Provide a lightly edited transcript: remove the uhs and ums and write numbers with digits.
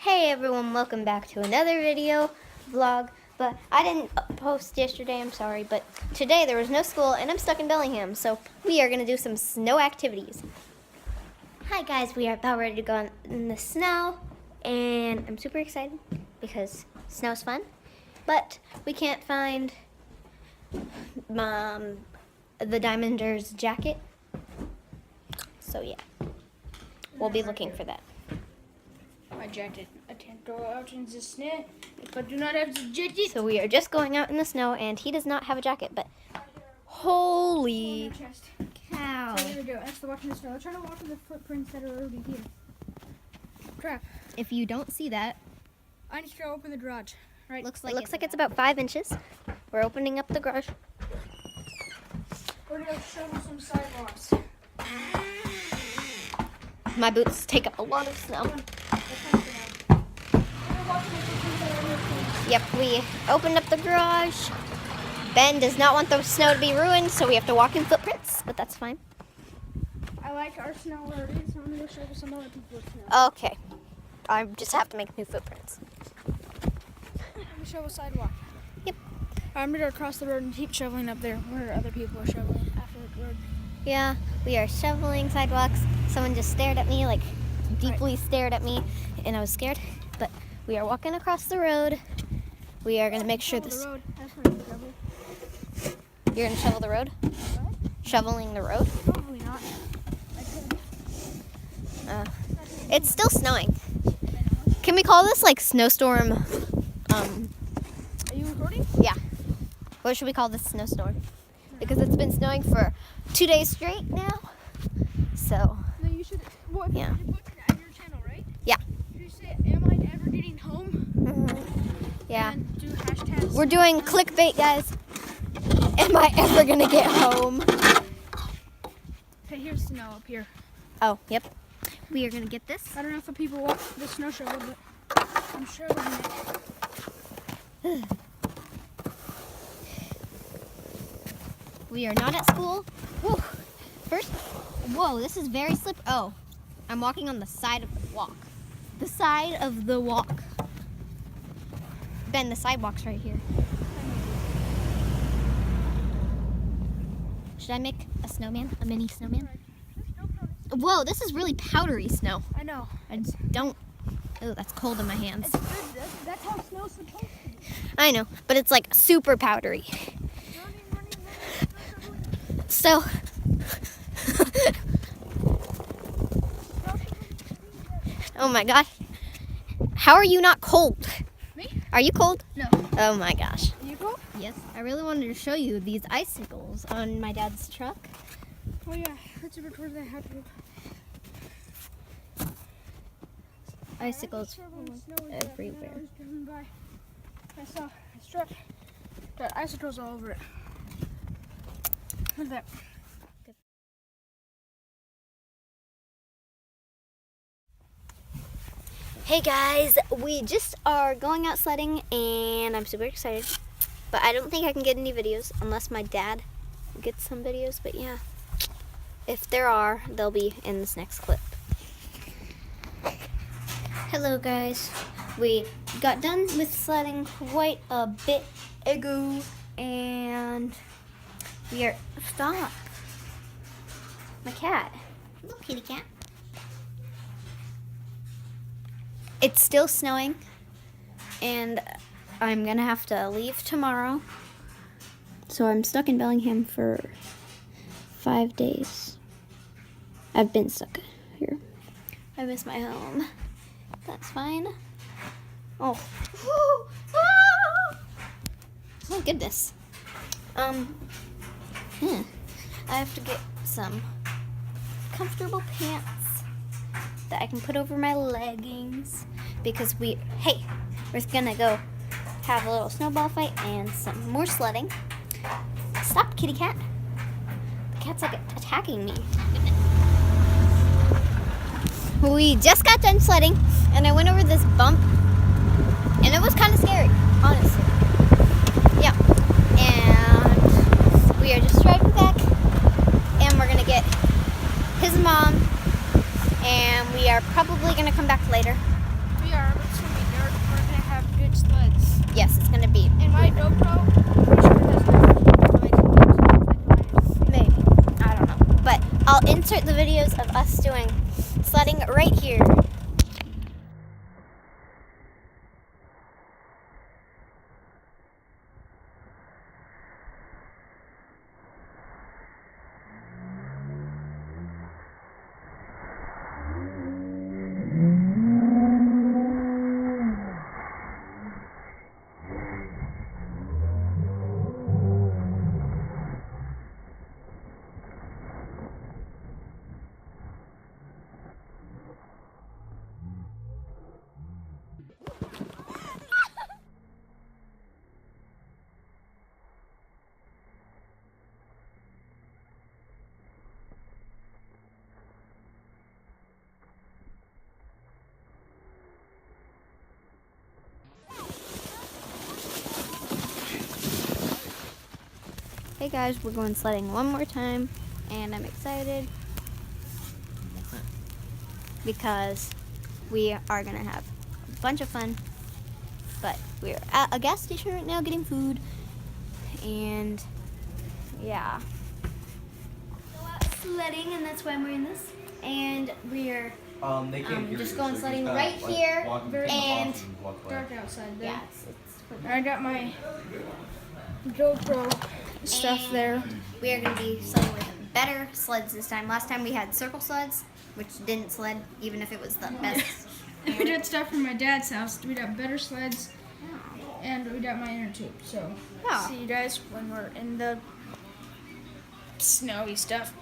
Hey everyone, welcome back to another video vlog. But I didn't post yesterday, I'm sorry. But today there was no school and I'm stuck in Bellingham. So we are going to do some snow activities. Hi guys, we are about ready to go in the snow. And I'm super excited because snow's fun. But we can't find the Diamonder's jacket. So yeah, we'll be looking for that. My jacket. I can't go out in the snow if I do not have the jacket. So we are just going out in the snow, and he does not have a jacket, but holy cow. So there we go. That's the walk in the snow. I'm trying to walk in the footprints that are already here. Crap. If you don't see that, I need to go open the garage. Right. it looks like it's about 5 inches. We're opening up the garage. We're going to shovel some sidewalks. My boots take up a lot of snow. Yep, we opened up the garage. Ben does not want the snow to be ruined, so we have to walk in footprints, but that's fine. I like our snow already, so I'm going to go shovel some other people's snow. Okay. I just have to make new footprints. I'm going to shovel a sidewalk. Yep. I'm going to go across the road and keep shoveling up there where other people are shoveling after the road. Yeah, we are shoveling sidewalks. Someone just stared at me, like deeply stared at me, and I was scared. But we are walking across the road. We are going to make sure this... You're going to shovel the road? What? Shoveling the road? Probably not. I could. It's still snowing. Can we call this like snowstorm? Are you recording? Yeah. What should we call this snowstorm? Because it's been snowing for 2 days straight now. So, No, you should. Well, yeah. You put it on your channel, right? Yeah. You say, "Am I ever getting home?" Yeah. And do hashtags. We're doing clickbait, guys. Am I ever gonna get home? Okay, here's snow up here. Oh, yep. We are gonna get this. I don't know if the people walk the snow shovel, but I'm sure it. We are not at school. Whew. First, whoa, this is very slippery. Oh, I'm walking on the side of the walk. The side of the walk. Ben, the sidewalk's right here. Should I make a snowman? A mini snowman? Whoa, this is really powdery snow. I know. I don't... Oh, that's cold in my hands. It's good. That's how snow's supposed to be. I know, but it's like super powdery. Running. So... Oh my gosh. How are you not cold? Me? Are you cold? No. Oh my gosh. You go? Yes. I really wanted to show you these icicles on my dad's truck. Oh yeah. Let's record that happen. Icicles everywhere. I saw his truck. Got icicles all over it. Look at that. Hey guys, we just are going out sledding and I'm super excited. But I don't think I can get any videos unless my dad gets some videos. But yeah, if there are, they'll be in this next clip. Hello guys, we got done with sledding quite a bit ago and we are, stop, my cat, hello kitty cat. It's still snowing and I'm gonna have to leave tomorrow, so I'm stuck in Bellingham for 5 days. I've been stuck here. I miss my home. That's fine. Oh. Oh goodness. I have to get some comfortable pants that I can put over my leggings because we're gonna go have a little snowball fight and some more sledding. Stop, kitty cat. The cat's like attacking me. We just got done sledding and I went over this bump and it was kind of scary, honestly. Yeah. And we are just driving back and we're gonna get his mom and we are probably gonna come back later. We are, but insert the videos of us doing sledding right here. Hey guys, we're going sledding one more time, and I'm excited because we are gonna have a bunch of fun. But we're at a gas station right now getting food, and yeah. Go out sledding, and that's why I'm wearing this. And we're just going sledding right here, and Dark outside there. yeah, it's I got my GoPro stuff And there. we are going to be sledding with better sleds this time. Last time we had circle sleds, which didn't sled even if it was the best. We got stuff from my dad's house. We got better sleds, and we got my inner tube. So Yeah. see you guys when we're in the snowy stuff.